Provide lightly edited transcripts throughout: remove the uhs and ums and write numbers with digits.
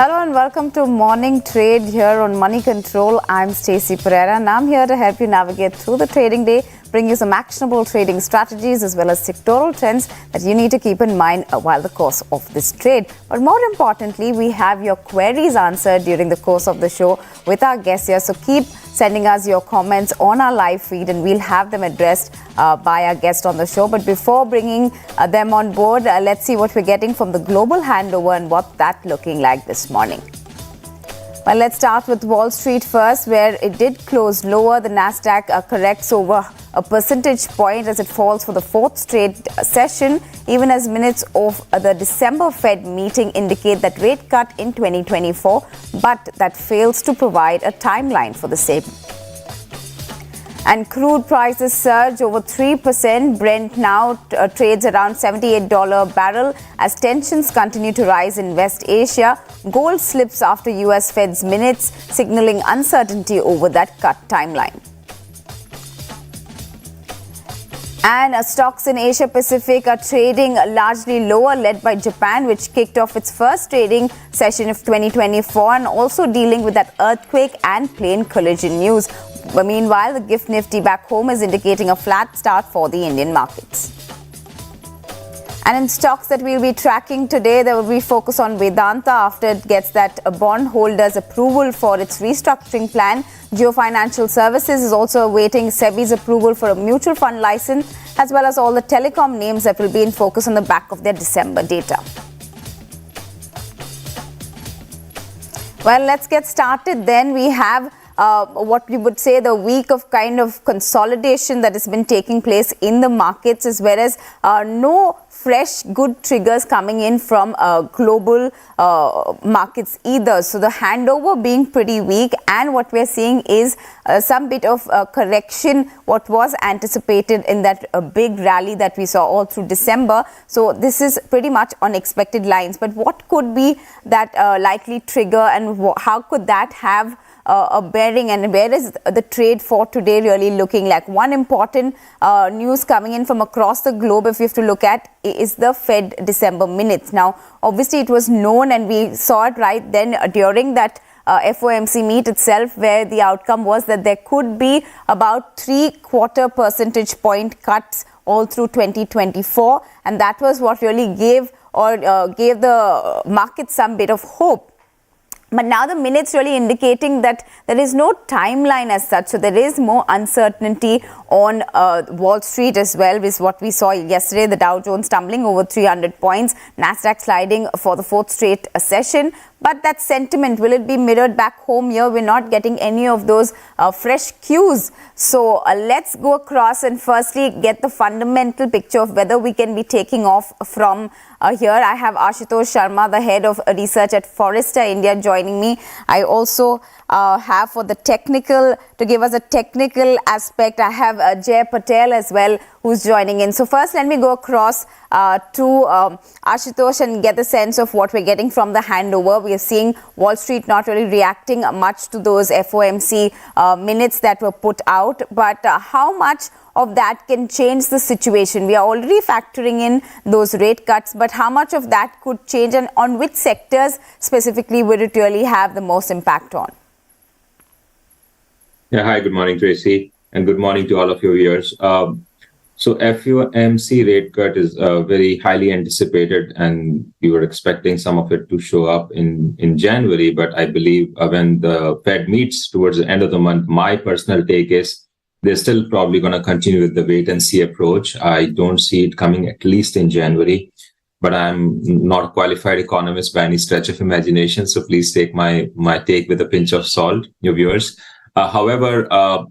Hello and welcome to Morning Trade here on Moneycontrol. I'm Stacey Pereira and I'm here to help you navigate through the trading day, bring you some actionable trading strategies as well as sectoral trends that you need to keep in mind while the course of this trade. But more importantly, we have your queries answered during the course of the show with our guests here. So keep sending us your comments on our live feed and we'll have them addressed by our guest on the show. But before bringing them on board, let's see what we're getting from the global handover and what that's looking like this morning. Well, let's start with Wall Street first, where it did close lower. The Nasdaq corrects over a percentage point as it falls for the fourth straight session, even as minutes of the December Fed meeting indicate that rate cut in 2024, but that fails to provide a timeline for the same. And crude prices surge over 3%. Brent now trades around $78 a barrel as tensions continue to rise in West Asia. Gold slips after US Fed's minutes, signaling uncertainty over that cut timeline. And stocks in Asia Pacific are trading largely lower, led by Japan, which kicked off its first trading session of 2024 and also dealing with that earthquake and plane collision news. But meanwhile, the GIFT Nifty back home is indicating a flat start for the Indian markets. And in stocks that we'll be tracking today, there will be focus on Vedanta after it gets that bondholders' approval for its restructuring plan. Geo Financial Services is also awaiting SEBI's approval for a mutual fund license, as well as all the telecom names that will be in focus on the back of their December data. Well, let's get started then. We have what we would say the week of kind of consolidation that has been taking place in the markets, as well as no fresh good triggers coming in from global markets either. So the handover being pretty weak, and what we're seeing is some bit of correction what was anticipated in that big rally that we saw all through December. So this is pretty much on expected lines. But what could be that likely trigger, and how could that have a bearing, and where is the trade for today really looking like? One important news coming in from across the globe, if you have to look at, is the Fed December minutes. Now, obviously it was known and we saw it right then during that FOMC meet itself, where the outcome was that there could be about 3/4 percentage point cuts all through 2024, and that was what really gave the market some bit of hope. But now the minutes really indicating that there is no timeline as such. So there is more uncertainty on Wall Street as well, is what we saw yesterday. The Dow Jones tumbling over 300 points, Nasdaq sliding for the fourth straight session. But that sentiment, will it be mirrored back home here? We're not getting any of those fresh cues. So let's go across and firstly get the fundamental picture of whether we can be taking off from here. I have Ashutosh Sharma, the head of research at Forrester India, joining me. I also have for the technical, to give us a technical aspect, I have Jay Patel as well, who's joining in. So first, let me go across to Ashutosh and get the sense of what we're getting from the handover. We are seeing Wall Street not really reacting much to those FOMC minutes that were put out. But how much of that can change the situation? We are already factoring in those rate cuts, but how much of that could change, and on which sectors specifically would it really have the most impact on? Yeah, hi, good morning, Tracy, and good morning to all of your viewers. So FOMC rate cut is very highly anticipated, and we were expecting some of it to show up in January. But I believe when the Fed meets towards the end of the month, my personal take is they're still probably going to continue with the wait and see approach. I don't see it coming at least in January, but I'm not a qualified economist by any stretch of imagination. So please take my take with a pinch of salt, your viewers. However,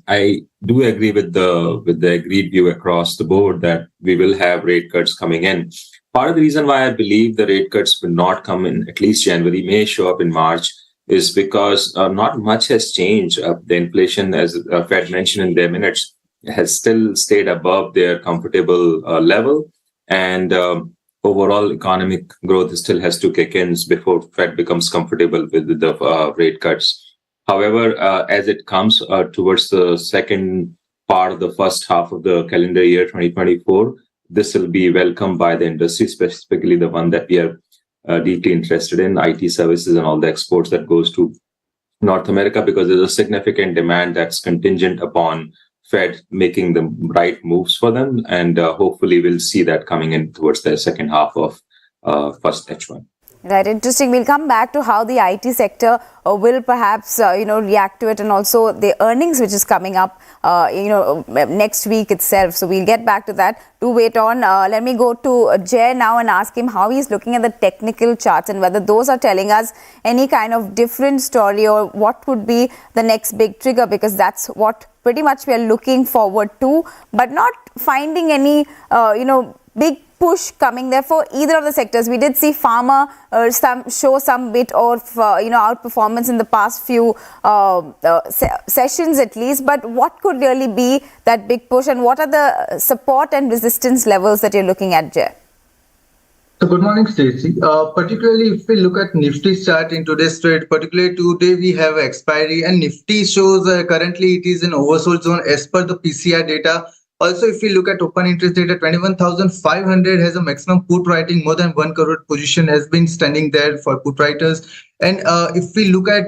I do agree with the agreed view across the board that we will have rate cuts coming in. Part of the reason why I believe the rate cuts will not come in at least January, may show up in March, is because not much has changed. The inflation, as Fed mentioned in their minutes, has still stayed above their comfortable level, and overall economic growth still has to kick in before Fed becomes comfortable with the rate cuts. However, as it comes towards the second part of the first half of the calendar year 2024, this will be welcomed by the industry, specifically the one that we are deeply interested in IT services and all the exports that goes to North America, because there's a significant demand that's contingent upon Fed making the right moves for them, and hopefully we'll see that coming in towards the second half of first H1. Right, interesting. We'll come back to how the IT sector will perhaps, react to it, and also the earnings which is coming up, next week itself. So we'll get back to that. Do wait on. Let me go to Jay now and ask him how he's looking at the technical charts and whether those are telling us any kind of different story or what would be the next big trigger, because that's what pretty much we are looking forward to, but not finding any, big push coming there for either of the sectors. We did see pharma show some bit of outperformance in the past few sessions at least, but what could really be that big push, and what are the support and resistance levels that you're looking at, Jay? So good morning, Stacey. Particularly if we look at Nifty chart in today's trade, particularly today we have expiry, and Nifty shows currently it is in oversold zone as per the PCR data. Also, if we look at open interest data, 21,500 has a maximum put writing. More than 1 crore position has been standing there for put writers. And if we look at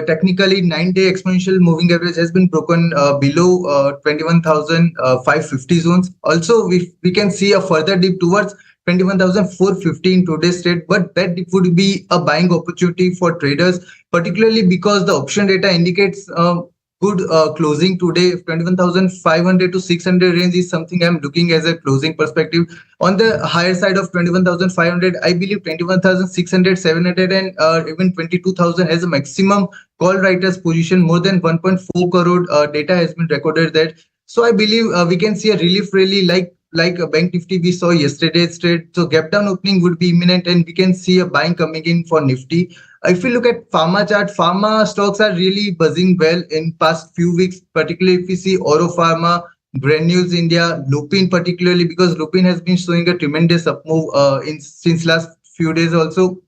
technically 9-day exponential moving average has been broken below 21,550 zones. Also, we can see a further dip towards 21,450 in today's trade, but that would be a buying opportunity for traders, particularly because the option data indicates good closing today. 21,500 to 600 range is something I'm looking as a closing perspective. On the higher side of 21,500, I believe 21,600, 700 and even 22,000 has a maximum call writers position. More than 1.4 crore data has been recorded there. So I believe we can see a relief rally like a Bank Nifty we saw yesterday's trade. So gap down opening would be imminent, and we can see a buying coming in for Nifty. If we look at pharma chart, pharma stocks are really buzzing well in past few weeks, particularly if we see Oro Pharma, Granules India, Lupin particularly, because Lupin has been showing a tremendous up move since last few days also.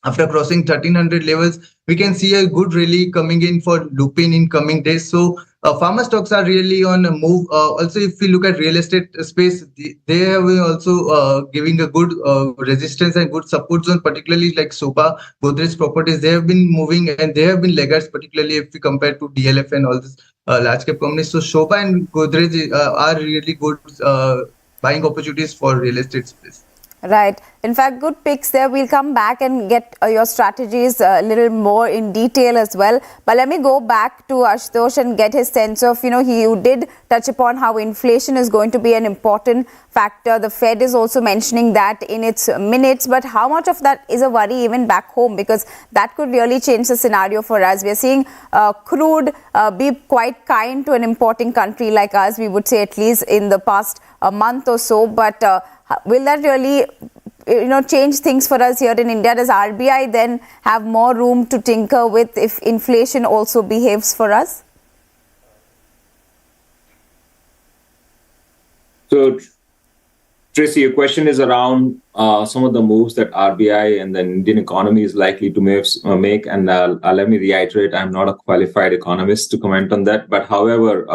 After crossing 1300 levels, we can see a good rally coming in for Lupin in coming days. So pharma stocks are really on a move. Also, if we look at real estate space, they have also giving a good resistance and good support zone, particularly like Sopa, Godrej Properties. They have been moving and they have been laggards, particularly if we compare to DLF and all this large cap companies. So Sopa and Godrej are really good buying opportunities for real estate space. Right. In fact, good picks there. We'll come back and get your strategies a little more in detail as well. But let me go back to Ashutosh and get his sense of, he did touch upon how inflation is going to be an important factor. The Fed is also mentioning that in its minutes. But how much of that is a worry even back home? Because that could really change the scenario for us. We are seeing crude be quite kind to an importing country like us, we would say, at least in the past month or so. But will that really, change things for us here in India? Does RBI then have more room to tinker with if inflation also behaves for us? So, Tracy, your question is around some of the moves that RBI and the Indian economy is likely to make. And let me reiterate, I'm not a qualified economist to comment on that. But however,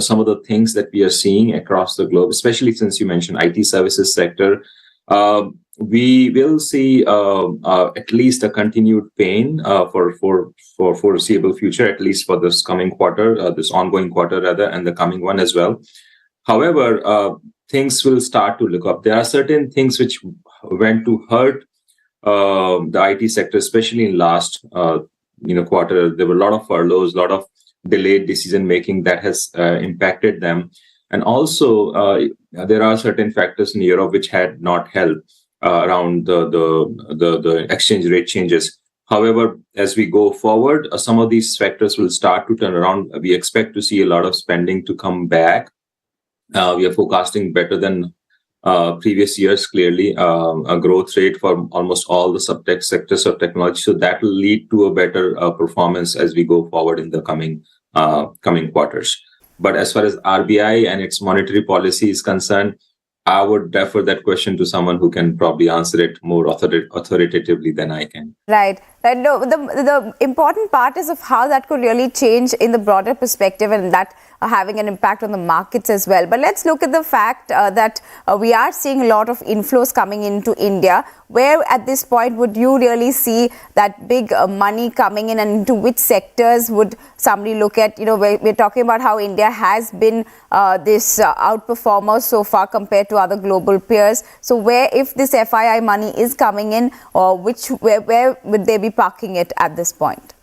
some of the things that we are seeing across the globe, especially since you mentioned IT services sector, we will see at least a continued pain for foreseeable future, at least for this coming quarter, this ongoing quarter rather, and the coming one as well. However, things will start to look up. There are certain things which went to hurt the IT sector, especially in last quarter. There were a lot of furloughs, a lot of delayed decision making that has impacted them, and also there are certain factors in Europe which had not helped around the exchange rate changes. However, as we go forward, some of these factors will start to turn around. We expect to see a lot of spending to come back. We are forecasting better than previous years, clearly, a growth rate for almost all the sectors of technology. So that will lead to a better performance as we go forward in the coming quarters. But as far as RBI and its monetary policy is concerned, I would defer that question to someone who can probably answer it more authoritatively than I can. Right. No, the important part is of how that could really change in the broader perspective, and that having an impact on the markets as well. But let's look at the fact that we are seeing a lot of inflows coming into India. Where at this point would you really see that big money coming in, and into which sectors would somebody look at? We're talking about how India has been this outperformer so far compared to other global peers. So where, if this FII money is coming in, or where would they be parking it at this point?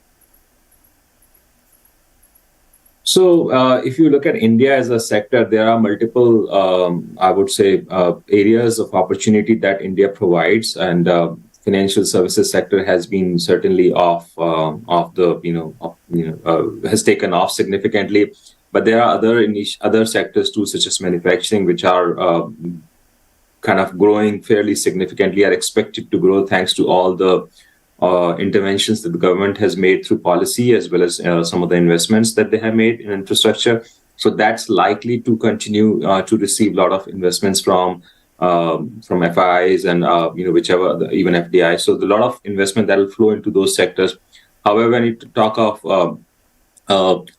So if you look at India as a sector, there are multiple, I would say, areas of opportunity that India provides, and financial services sector has been certainly has taken off significantly. But there are other sectors too, such as manufacturing, which are kind of growing fairly significantly, are expected to grow thanks to all the interventions that the government has made through policy, as well as some of the investments that they have made in infrastructure. So that's likely to continue to receive a lot of investments from FIIs and whichever, even FDI. So a lot of investment that will flow into those sectors. However, when you talk of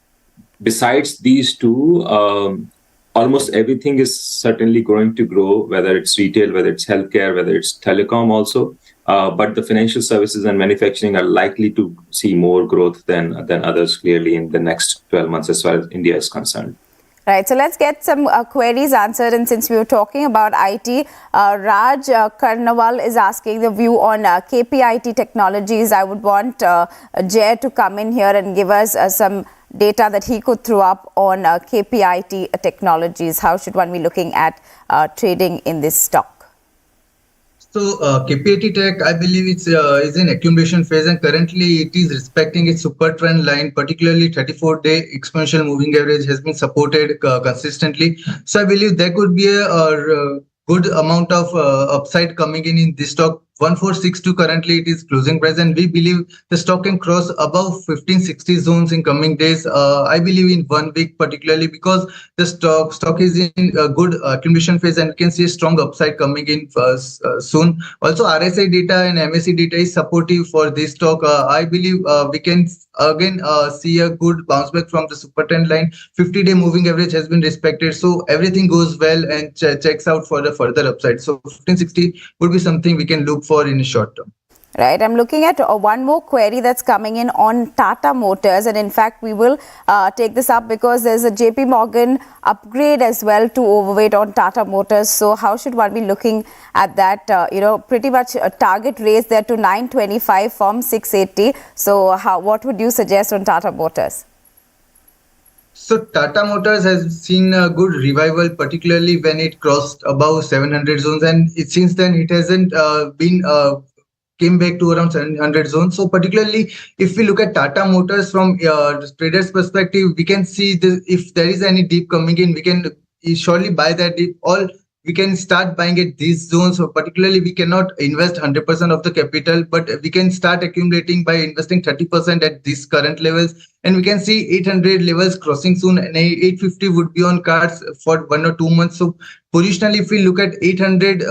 besides these two, almost everything is certainly going to grow, whether it's retail, whether it's healthcare, whether it's telecom also. But the financial services and manufacturing are likely to see more growth than others, clearly, in the next 12 months as far as India is concerned. Right. So let's get some queries answered. And since we were talking about IT, Raj Karnaval is asking the view on KPIT Technologies. I would want Jay to come in here and give us some data that he could throw up on KPIT Technologies. How should one be looking at trading in this stock? So KPIT Tech, I believe it's is in accumulation phase, and currently it is respecting its super trend line, particularly 34-day exponential moving average has been supported consistently. So I believe there could be a good amount of upside coming in this stock. 1462 currently it is closing price, and we believe the stock can cross above 1560 zones in coming days. I believe in 1 week, particularly because the stock is in a good accumulation phase, and we can see a strong upside coming in soon. Also, RSI data and MACD data is supportive for this stock. I believe we can again see a good bounce back from the super trend line. 50-day moving average has been respected, so everything goes well and checks out for the further upside. So 1560 would be something we can look for in the short term. Right. I'm looking at one more query that's coming in on Tata Motors. And in fact, we will take this up because there's a JP Morgan upgrade as well to overweight on Tata Motors. So how should one be looking at that? Pretty much a target raise there to 925 from 680. So what would you suggest on Tata Motors? So Tata Motors has seen a good revival, particularly when it crossed above 700 zones, and since then it hasn't came back to around 700 zones. So particularly if we look at Tata Motors from traders perspective, we can see if there is any dip coming in, we can surely buy that dip, or we can start buying at these zones. So particularly we cannot invest 100% of the capital, but we can start accumulating by investing 30% at these current levels. And we can see 800 levels crossing soon, and 850 would be on cards for 1 or 2 months. So positionally, if we look at 800,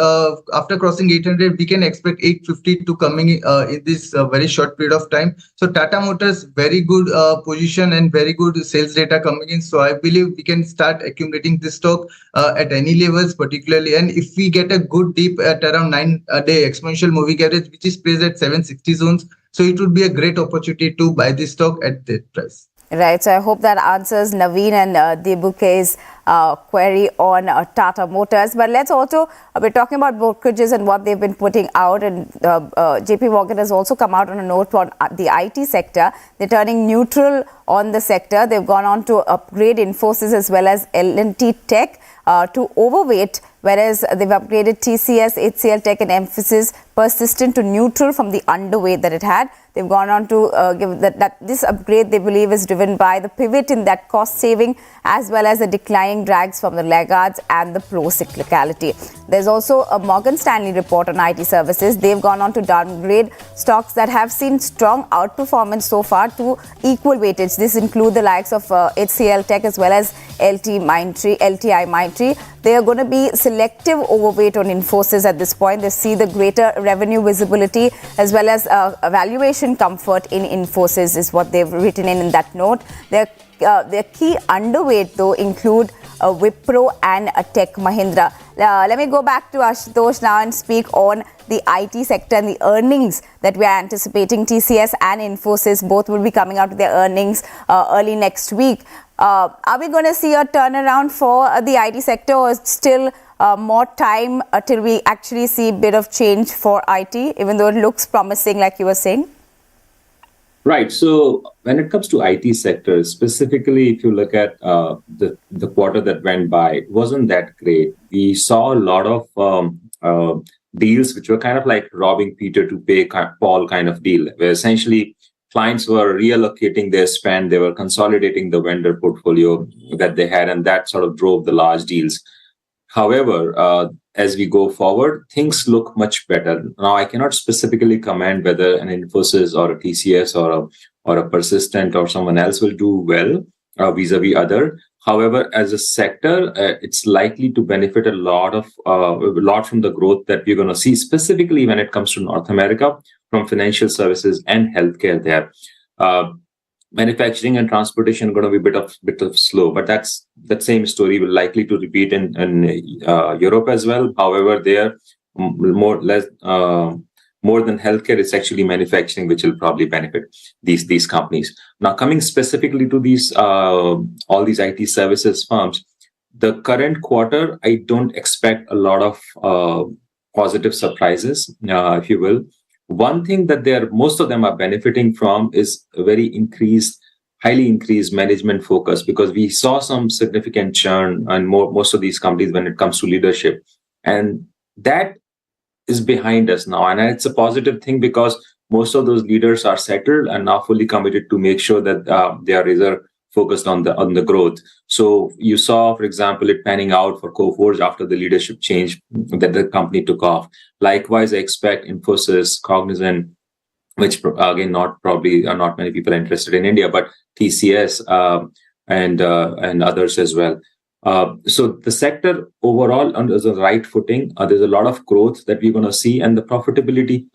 after crossing 800, we can expect 850 to coming in this very short period of time. So Tata Motors, very good position and very good sales data coming in. So I believe we can start accumulating this stock at any levels, particularly. And if we get a good dip at around 9-day exponential moving average, which is priced at 760 zones, so it would be a great opportunity to buy this stock at that price. Right. So I hope that answers Naveen and Debuke's query on Tata Motors. But let's also, we're talking about brokerages and what they've been putting out. And JP Morgan has also come out on a note on the IT sector. They're turning neutral on the sector. They've gone on to upgrade Infosys as well as L&T Tech to overweight, whereas they've upgraded TCS, HCL Tech and Emphasis Persistent to neutral from the underweight that it had. They've gone on to give that this upgrade, they believe, is driven by the pivot in that cost saving as well as the declining drags from the laggards and the pro-cyclicality. There's also a Morgan Stanley report on IT services. They've gone on to downgrade stocks that have seen strong outperformance so far to equal weightage. This includes the likes of HCL Tech as well as LTI Mindtree. They are going to be selective overweight on Infosys at this point. They see the greater revenue visibility as well as valuation comfort in Infosys is what they've written in that note. Their key underweight, though, include Wipro and Tech Mahindra. Let me go back to Ashutosh now and speak on the IT sector and the earnings that we are anticipating. TCS and Infosys both will be coming out with their earnings early next week. Are we going to see a turnaround for the IT sector, or still more time till we actually see a bit of change for IT, even though it looks promising like you were saying? Right. So when it comes to IT sector, specifically, if you look at the quarter that went by, it wasn't that great. We saw a lot of deals which were kind of like robbing Peter to pay Paul kind of deal, where essentially clients were reallocating their spend, they were consolidating the vendor portfolio that they had, and that sort of drove the large deals. However, as we go forward, things look much better. Now, I cannot specifically comment whether an Infosys or a TCS or a Persistent or someone else will do well vis-a-vis other. However, as a sector, it's likely to benefit a lot from the growth that we're going to see, specifically when it comes to North America, from financial services and healthcare there. Manufacturing and transportation are going to be a bit of slow, but that same story will likely to repeat in Europe as well. However, there more than healthcare, it's actually manufacturing which will probably benefit these companies. Now, coming specifically to these all these IT services firms, the current quarter, I don't expect a lot of positive surprises, if you will. One thing that most of them are benefiting from is a very highly increased management focus, because we saw some significant churn on most of these companies when it comes to leadership. And that is behind us now. And it's a positive thing, because most of those leaders are settled and now fully committed to make sure that they are rather focused on the growth. So you saw, for example, it panning out for Coforge after the leadership change that the company took off. Likewise, I expect Infosys, Cognizant, which again, not many people are interested in India, but TCS and others as well. So the sector overall is on the right footing. There's a lot of growth that we're going to see, and the profitability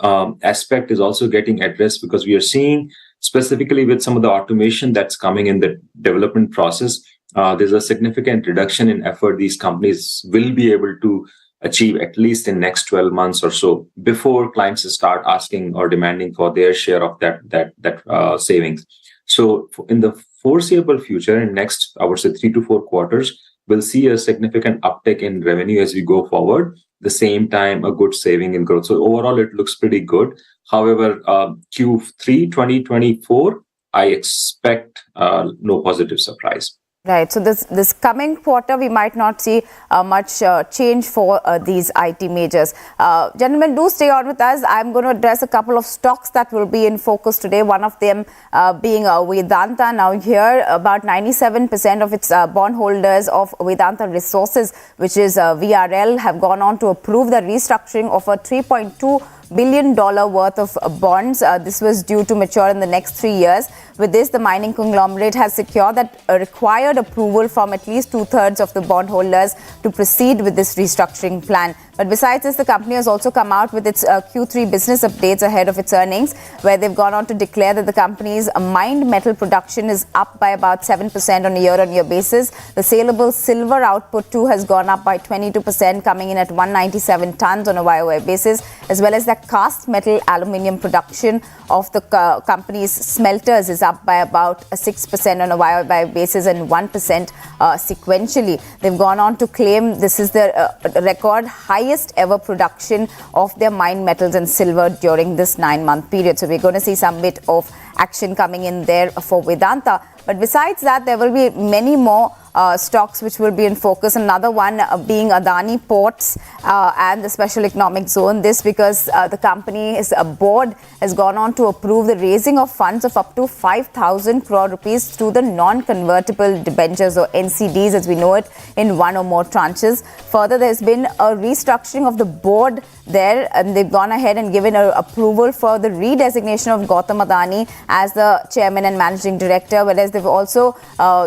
aspect is also getting addressed, because we are seeing, specifically with some of the automation that's coming in the development process, there's a significant reduction in effort these companies will be able to achieve, at least in next 12 months or so, before clients start asking or demanding for their share of that savings. So in the foreseeable future, in next, I would say 3 to 4 quarters, we'll see a significant uptick in revenue as we go forward. The same time, a good saving in growth. So overall, it looks pretty good. However, Q3 2024, I expect no positive surprise. Right. So this coming quarter, we might not see much change for these IT majors. Gentlemen, do stay on with us. I'm going to address a couple of stocks that will be in focus today. One of them being Vedanta. Now here, about 97% of its bondholders of Vedanta Resources, which is VRL, have gone on to approve the restructuring of a $3.2 billion worth of bonds. This was due to mature in the next 3 years. With this, the mining conglomerate has secured that required approval from at least 2/3 of the bondholders to proceed with this restructuring plan. But besides this, the company has also come out with its Q3 business updates ahead of its earnings, where they've gone on to declare that the company's mined metal production is up by about 7% on a year-on-year basis. The saleable silver output too has gone up by 22%, coming in at 197 tons on a YOY basis, as well as the cast metal aluminium production of the company's smelters is up by about 6% on a YOY basis and 1% sequentially. They've gone on to claim this is the record highest ever production of their mined metals and silver during this 9-month period. So we're going to see some bit of action coming in there for Vedanta. But besides that, there will be many more stocks which will be in focus. Another one being Adani Ports and the Special Economic Zone. This because the company's board has gone on to approve the raising of funds of up to 5,000 crore rupees through the non-convertible debentures, or NCDs as we know it, in one or more tranches. Further, there's been a restructuring of the board there, and they've gone ahead and given approval for the redesignation of Gautam Adani as the chairman and managing director, whereas they've also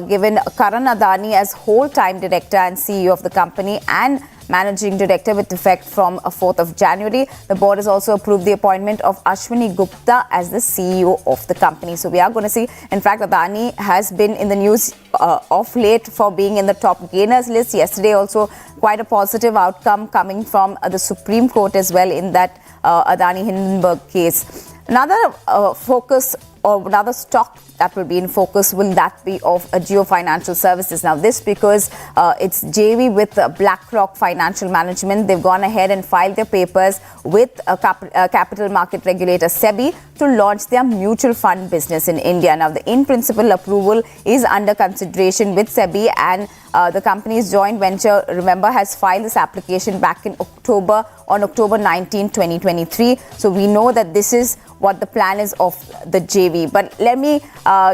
given Karan Adani Adani as whole-time director and CEO of the company and managing director with effect from 4th of January. The board has also approved the appointment of Ashwini Gupta as the CEO of the company. So we are going to see, in fact, Adani has been in the news of late for being in the top gainers list. Yesterday also quite a positive outcome coming from the Supreme Court as well in that Adani Hindenburg case. Another focus or another stock that will be in focus will that be of Geo Financial Services. Now this because it's JV with BlackRock Financial Management. They've gone ahead and filed their papers with a capital market regulator SEBI to launch their mutual fund business in India. Now the in-principle approval is under consideration with SEBI, and the company's joint venture, remember, has filed this application back in on October 19, 2023. So we know that this is what the plan is of the JV. But let me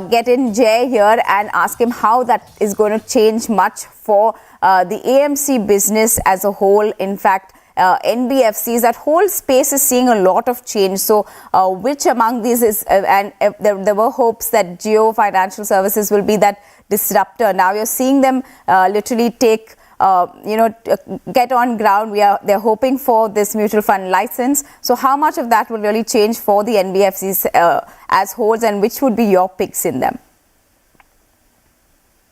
get in Jay here and ask him how that is going to change much for the AMC business as a whole. In fact, NBFCs, that whole space is seeing a lot of change. So which among these is, and there were hopes that Geo Financial Services will be that disruptor. Now you're seeing them literally take, get on ground. They're hoping for this mutual fund license. So how much of that will really change for the NBFCs as wholes, and which would be your picks in them?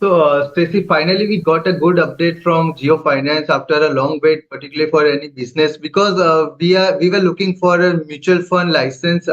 So, Stacey, finally we got a good update from Geo Finance after a long wait, particularly for any business, because we were looking for a mutual fund license.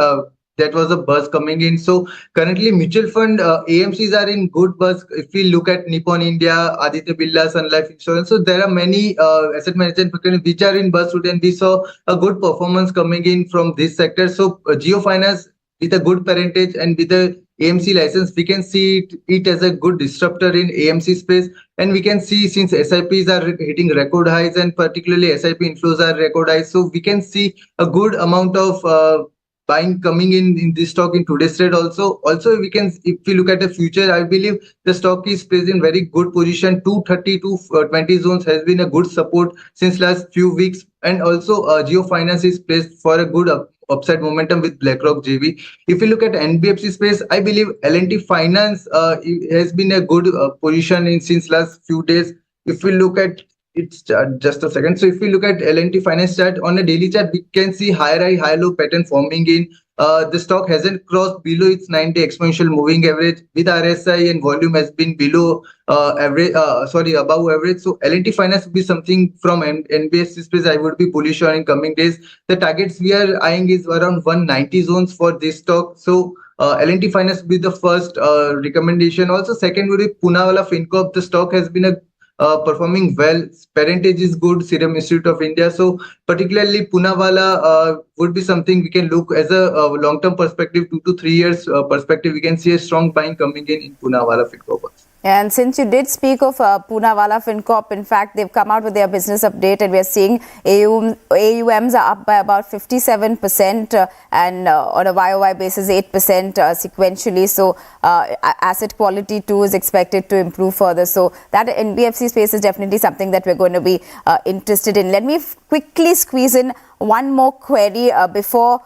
That was a buzz coming in. So currently mutual fund AMCs are in good buzz. If we look at Nippon India, Aditya Birla, Sun Life Insurance, so there are many asset management companies which are in buzz today, and we saw a good performance coming in from this sector. So Geo Finance with a good parentage and with a AMC license, we can see it as a good disruptor in AMC space. And we can see, since SIPs are hitting record highs and particularly SIP inflows are record highs, so we can see a good amount of buying coming in this stock in today's trade. Also we can, if we look at the future, I believe the stock is placed in very good position. 230 to 20 zones has been a good support since last few weeks. And also Geo Finance is placed for a good upside momentum with BlackRock JV. If you look at NBFC space, I believe L&T Finance has been a good position in since last few days. If we look at its chart, just a second. So if we look at L&T Finance chart on a daily chart, we can see high high, high low pattern forming in. The stock hasn't crossed below its 9-day exponential moving average, with RSI and volume has been below above average. So L&T Finance would be something from NBFC space I would be bullish on in coming days. The targets we are eyeing is around 190 zones for this stock. So L&T Finance would be the first recommendation. Also, second would be Poonawalla Fincorp. The stock has been performing well. Parentage is good, Serum Institute of India. So particularly Poonawalla would be something we can look as a long-term perspective, 2 to 3 years perspective. We can see a strong buying coming in Poonawalla Fincorp. And since you did speak of Poonawalla Fincorp, in fact, they've come out with their business update, and we're seeing AUMs are up by about 57% and on a YOY basis 8% sequentially. So asset quality too is expected to improve further. So that NBFC space is definitely something that we're going to be interested in. Let me quickly squeeze in one more query before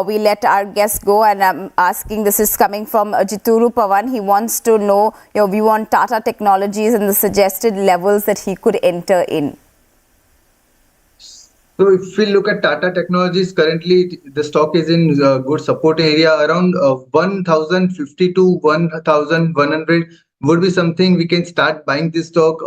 we let our guests go, and I'm asking, this is coming from Jituru Pawan. He wants to know your view on Tata Technologies and the suggested levels that he could enter in. So if we look at Tata Technologies, currently the stock is in good support area around 1050 to 1100 would be something we can start buying this stock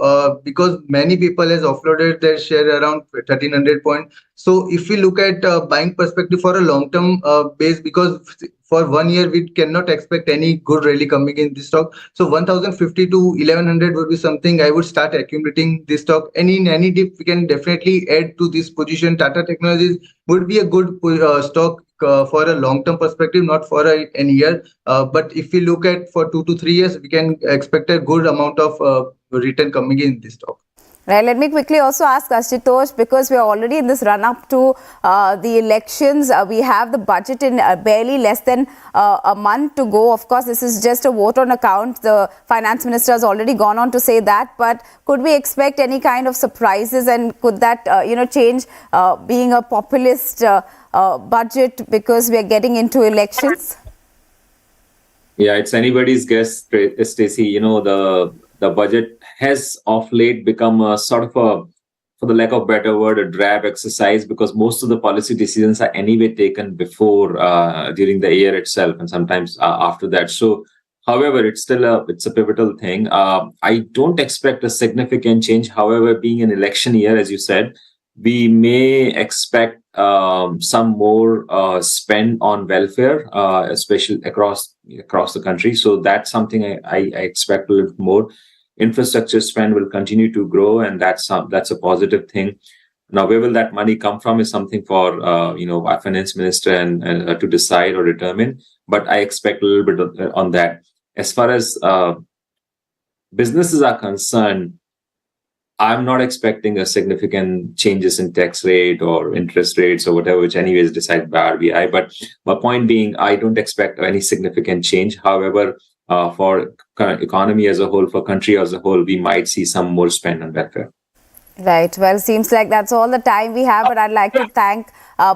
because many people has offloaded their share around 1300 point. So if we look at buying perspective for a long term base, because for 1 year we cannot expect any good rally coming in this stock. So 1050 to 1100 would be something I would start accumulating this stock. And in any dip we can definitely add to this position. Tata Technologies would be a good stock for a long-term perspective, not for a year. But if we look at for 2 to 3 years, we can expect a good amount of return coming in this stock. Right. Let me quickly also ask Ashutosh, because we are already in this run-up to the elections. We have the budget in barely less than a month to go. Of course, this is just a vote on account. The finance minister has already gone on to say that. But could we expect any kind of surprises, and could that change being a populist budget because we are getting into elections? Yeah, it's anybody's guess, Stacey. The the budget has of late become a sort of a, for the lack of better word, a drab exercise, because most of the policy decisions are anyway taken before, during the year itself, and sometimes after that. So, however, it's a pivotal thing. I don't expect a significant change. However, being an election year, as you said, we may expect some more spend on welfare, especially across the country. So that's something I expect a little more. Infrastructure spend will continue to grow, and that's a positive thing. Now, where will that money come from is something for our finance minister and to decide or determine. But I expect a little bit on that. As far as businesses are concerned, I'm not expecting a significant changes in tax rate or interest rates or whatever, which anyway is decided by RBI. But my point being, I don't expect any significant change. However, for economy as a whole, for country as a whole, we might see some more spend on welfare. Right. Well, seems like that's all the time we have, but I'd like to thank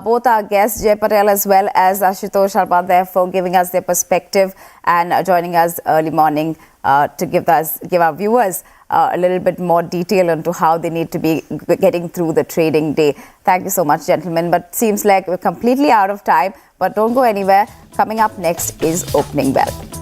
both our guests, Jay Patel as well as Ashutosh Arpadare, for giving us their perspective and joining us early morning to give our viewers a little bit more detail into how they need to be getting through the trading day. Thank you so much, gentlemen. But seems like we're completely out of time, but don't go anywhere. Coming up next is Opening Bell.